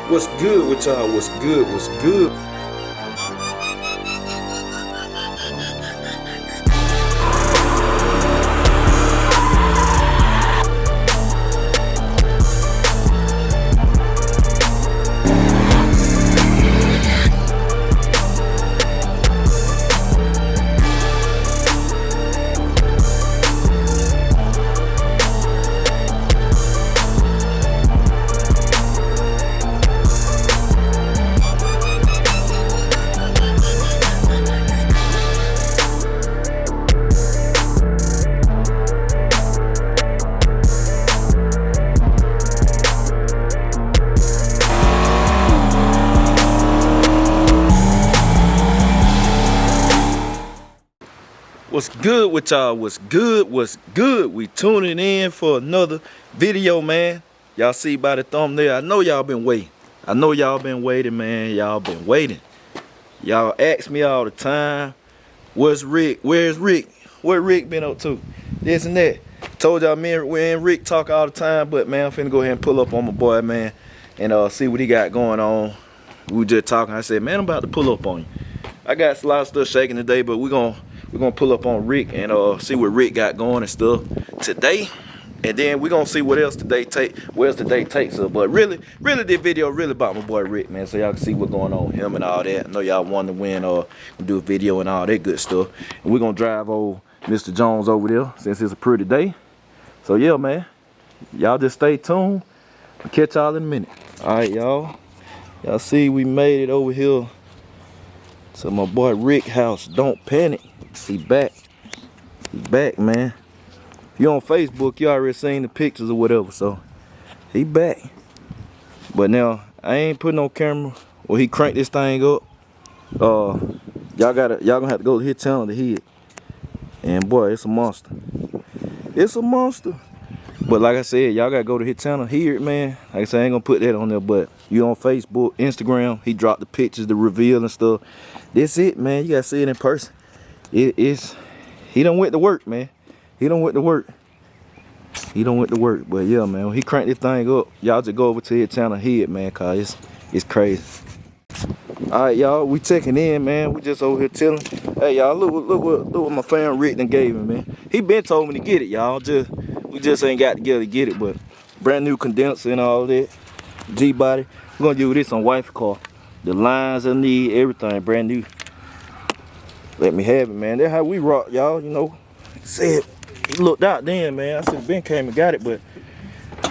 What's good with y'all? What's good? What's good? What's good with y'all? What's good? What's good? We tuning in for another video, man. Y'all see by the thumbnail, I know y'all been waiting. I know y'all been waiting, man. Y'all been waiting. Y'all ask me all the time, where's Rick? Where's Rick? Where Rick been up to? This and that. Told y'all me and Rick talk all the time, but man, I'm finna go ahead and pull up on my boy, man, and see what he got going on. We were just talking. I said, man, I'm about to pull up on you. I got a lot of stuff shaking today, but we're gonna pull up on Rick and see what Rick got going and stuff today, and then we're gonna see what else today where's the day takes us. But really this video really about my boy Rick, man, so y'all can see what's going on with him and all that. I know y'all wanted to win do a video and all that good stuff, and we're gonna drive old Mr. Jones over there since it's a pretty day. So yeah, man, y'all just stay tuned. I'll catch y'all in a minute. All right, y'all see we made it over here to my boy Rick house. Don't panic. He back, man. If you on Facebook, you already seen the pictures or whatever, so he back. But now I ain't putting no camera. Well, he cranked this thing up. Y'all gonna have to go to his channel to hear it. And boy, it's a monster. It's a monster. But like I said, y'all gotta go to his channel, hear it, man. Like I said, I ain't gonna put that on there, but you on Facebook, Instagram, he dropped the pictures, the reveal and stuff. That's it, man. You gotta see it in person. He done went to work, man. He done went to work. But yeah, man, when he cranked this thing up, y'all just go over to his channel, hear it, man, cause it's crazy. All right, y'all, we checking in, man. We just over here chilling. Hey, y'all, look what my fan Rick done gave me, man. He been told me to get it, y'all. We just ain't got together to get it, but brand new condenser and all that. G-body. We're gonna do this on wife's car. The lines I need, everything brand new. Let me have it, man. That's how we rock, y'all. You know, said he looked out then, man. I should have been came and got it, but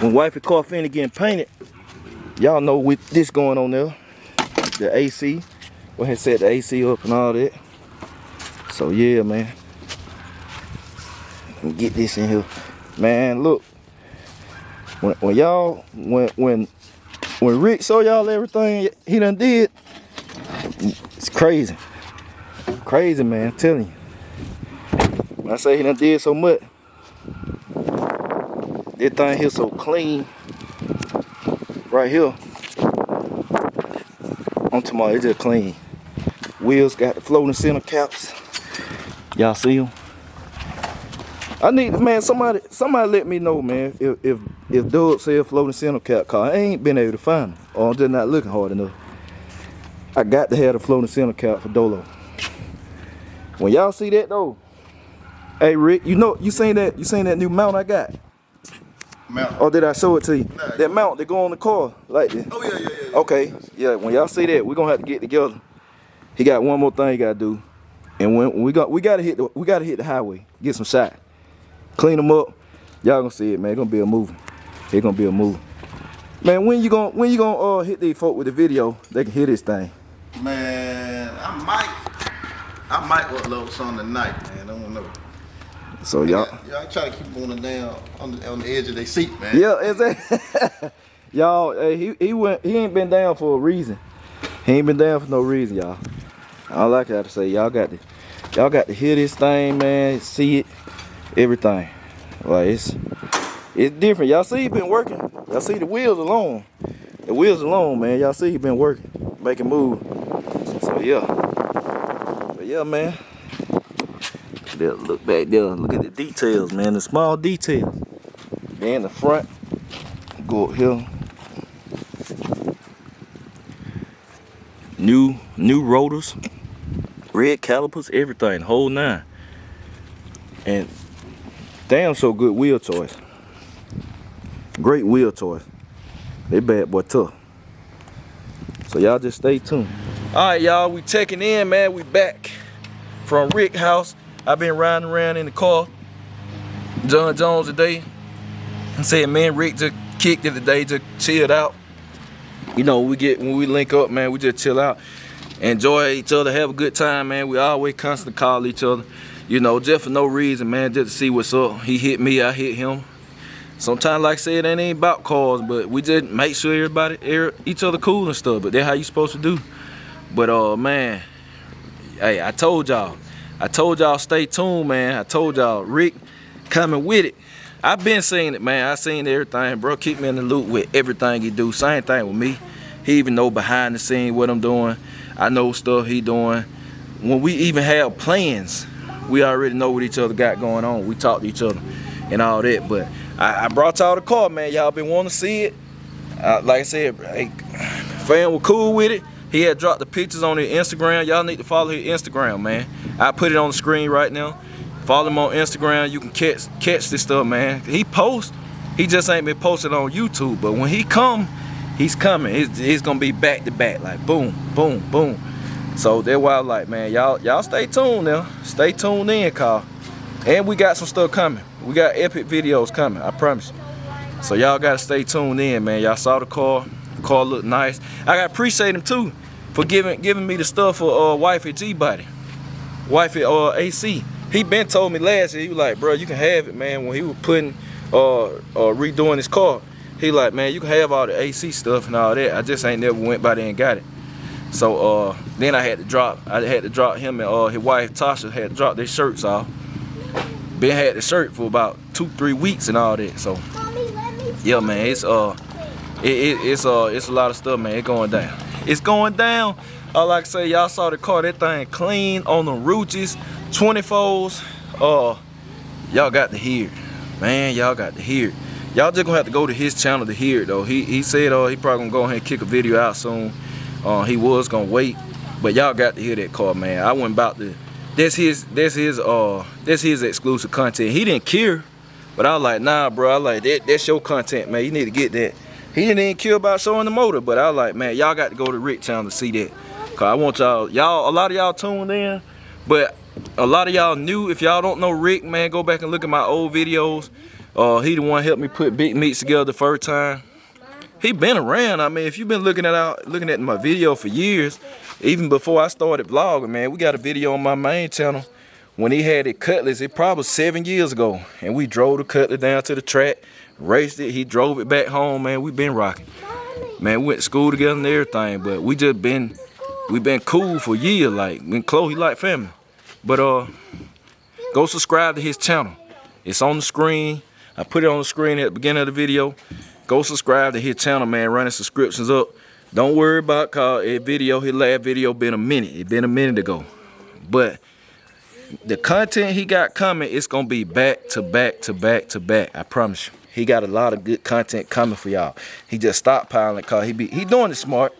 when wifey car finished getting painted, y'all know with this going on there, the AC. Go ahead and set the AC up and all that. So yeah, man. Let me get this in here, man. Look, when Rick show y'all everything he done did, it's crazy. Crazy, man, I'm telling you. When I say he done did so much, this thing here so clean. Right here. I'm talking about, it's just clean. Wheels got the floating center caps. Y'all see them? I need, man, somebody let me know, man, if Doug said floating center cap, cause I ain't been able to find them, or I'm just not looking hard enough. I got to have the floating center cap for Dolo. When y'all see that though, hey Rick, you seen that new mount I got? Mount. Or did I show it to you? Nah, that mount that go on the car like this. Oh yeah. Okay, yeah. When y'all see that, we're gonna have to get together. He got one more thing he gotta do, and when we gotta hit the highway, get some shot, clean them up. Y'all gonna see it, man. It's gonna be a movie. It's gonna be a movie. Man, when you gonna hit these folk with the video? They can hear this thing. Man, I might upload something tonight, man. I don't know. So y'all I try to keep them down on the edge of their seat, man. Yeah, exactly. Y'all, hey, he ain't been down for a reason. He ain't been down for no reason, y'all. All I got to say, y'all got to hear this thing, man. See it, everything. Like it's different. Y'all see he been working. Y'all see the wheels alone. The wheels alone, man. Y'all see he been working, making moves. So yeah. But yeah, man. Look back there. Look at the details, man. The small details. Then the front. Go up here. new rotors, red calipers, everything, whole nine. And damn so good wheel choice. Great wheel choice. They bad boy tough. So y'all just stay tuned. All right, y'all, we checking in, man. We back from Rick's house. I've been riding around in the car. John Jones today. I said, man, Rick just kicked it today, just chilled out. You know, when we link up, man, we just chill out, enjoy each other, have a good time, man. We always constantly call each other, you know, just for no reason, man, just to see what's up. He hit me, I hit him. Sometimes, like I said, it ain't about calls, but we just make sure each other cool and stuff. But that's how you supposed to do. But man, hey, I told y'all stay tuned, man. I told y'all Rick coming with it. I've been seeing it, man. I seen everything, bro. Keep me in the loop with everything he do. Same thing with me. He even know behind the scene what I'm doing. I know stuff he doing. When we even have plans, we already know what each other got going on. We talk to each other and all that. But I brought y'all the car, man. Y'all been wanting to see it. Like I said, hey, fam was cool with it. He had dropped the pictures on his Instagram. Y'all need to follow his Instagram, man. I put it on the screen right now. Follow him on Instagram. You can catch this stuff, man. He posts. He just ain't been posted on YouTube. But when he come, he's coming. It's gonna be back to back, like boom, boom, boom. So that's why I'm like, man, y'all stay tuned now. Stay tuned in, Carl. And we got some stuff coming. We got epic videos coming, I promise you. So y'all gotta stay tuned in, man. Y'all saw the car. The car looked nice. I gotta appreciate him too for giving me the stuff for wifey G-Body. Wifey AC. He been told me last year, he was like, bro, you can have it, man. When he was putting redoing his car, he like, man, you can have all the AC stuff and all that. I just ain't never went by there and got it. So then I had to drop him and his wife Tasha had to drop their shirts off. Ben had the shirt for about 2-3 weeks and all that. So yeah, man, it's a lot of stuff, man. It's going down. It's going down. Like I say, y'all saw the car, that thing clean on the Ruccis 24s. Y'all got to hear it, man. Y'all got to hear it. Y'all just gonna have to go to his channel to hear it though. He said he probably gonna go ahead and kick a video out soon. He was gonna wait, but y'all got to hear that car, man. I went about to. That's his exclusive content. He didn't care, but I was like, nah, bro. I like that's your content, man. You need to get that. He didn't even care about showing the motor, but I was like, man, y'all got to go to Rick's channel to see that. Cause I want y'all, a lot of y'all tuned in, but a lot of y'all new. If y'all don't know Rick, man, go back and look at my old videos. He the one helped me put Big Meats together the first time. He been around. I mean, if you've been looking at my video for years, even before I started vlogging, man, we got a video on my main channel when he had it Cutlass. It probably 7 years ago, and we drove the Cutlass down to the track, raced it. He drove it back home, man. We been rocking, man. We went to school together and everything, but we been cool for years, like been close. He like family. But go subscribe to his channel. It's on the screen. I put it on the screen at the beginning of the video. Go subscribe to his channel, man. Running subscriptions up. Don't worry about his last video been a minute. It been a minute ago. But the content he got coming, it's gonna be back to back to back to back. I promise you. He got a lot of good content coming for y'all. He just stockpiling cause he doing it smart.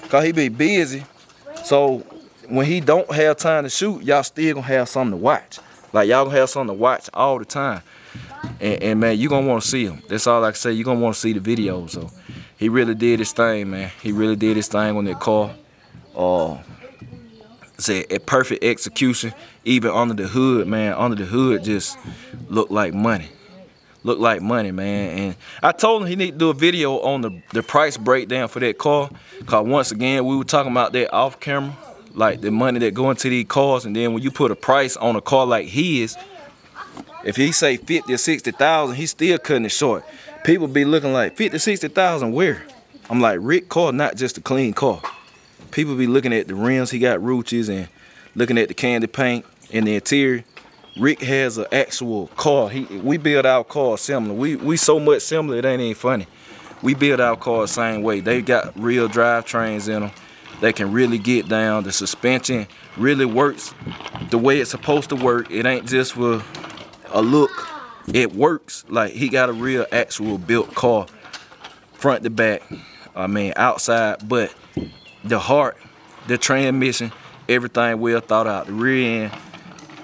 Cause he be busy. So when he don't have time to shoot, y'all still gonna have something to watch. Like y'all gonna have something to watch all the time. And man, you gonna want to see him. That's all I can say. You gonna want to see the videos. So he really did his thing, man. He really did his thing on that car. Say a perfect execution, even under the hood, man. Under the hood just looked like money. Looked like money, man. And I told him he need to do a video on the price breakdown for that car. Cause once again, we were talking about that off camera, like the money that go into these cars. And then when you put a price on a car like his, if he say 50 or 60,000, he's still cutting it short. People be looking like 50, 60,000 where? I'm like, Rick car, not just a clean car. People be looking at the rims, he got Rucci's, and looking at the candy paint and the interior. Rick has an actual car. We build our cars similar. We so much similar, it ain't even funny. We build our cars the same way. They got real drivetrains in them. They can really get down. The suspension really works the way it's supposed to work. It ain't just for a look. It works. Like he got a real actual built car, front to back. I mean outside, but the heart the transmission, everything well thought out. The rear end,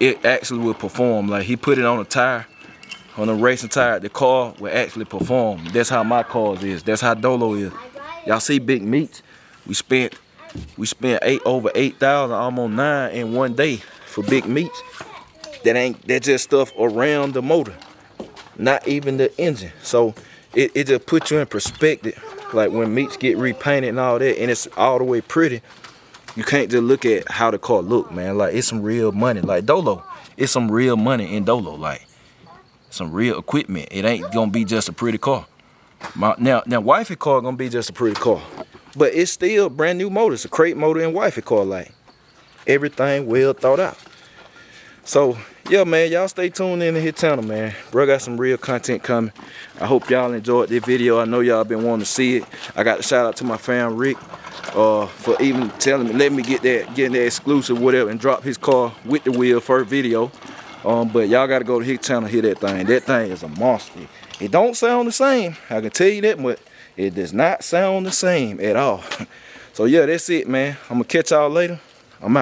it actually will perform. Like he put it on a tire, on a racing tire, the car will actually perform. That's how my cars is. That's how Dolo is. Y'all see Big Meats? We spent over 8,000, almost 9 in one day for Big Meats. That just stuff around the motor, not even the engine. So it just puts you in perspective. Like when Meats get repainted and all that, and it's all the way pretty, you can't just look at how the car look, man. Like it's some real money. Like Dolo, it's some real money in Dolo. Like some real equipment. It ain't gonna be just a pretty car. Now wifey car gonna be just a pretty car, but it's still brand new motor. It's a crate motor and wifey car. Like everything well thought out. So yeah, man, y'all stay tuned in to his channel, man. Bro got some real content coming. I hope y'all enjoyed this video. I know y'all been wanting to see it. I got to shout out to my fam Rick for even telling me, letting me getting that exclusive whatever and drop his car with the wheel first video. But y'all got to go to his channel, hear that thing. That thing is a monster. It don't sound the same, I can tell you that, but it does not sound the same at all. So yeah, that's it, man. I'm gonna catch y'all later.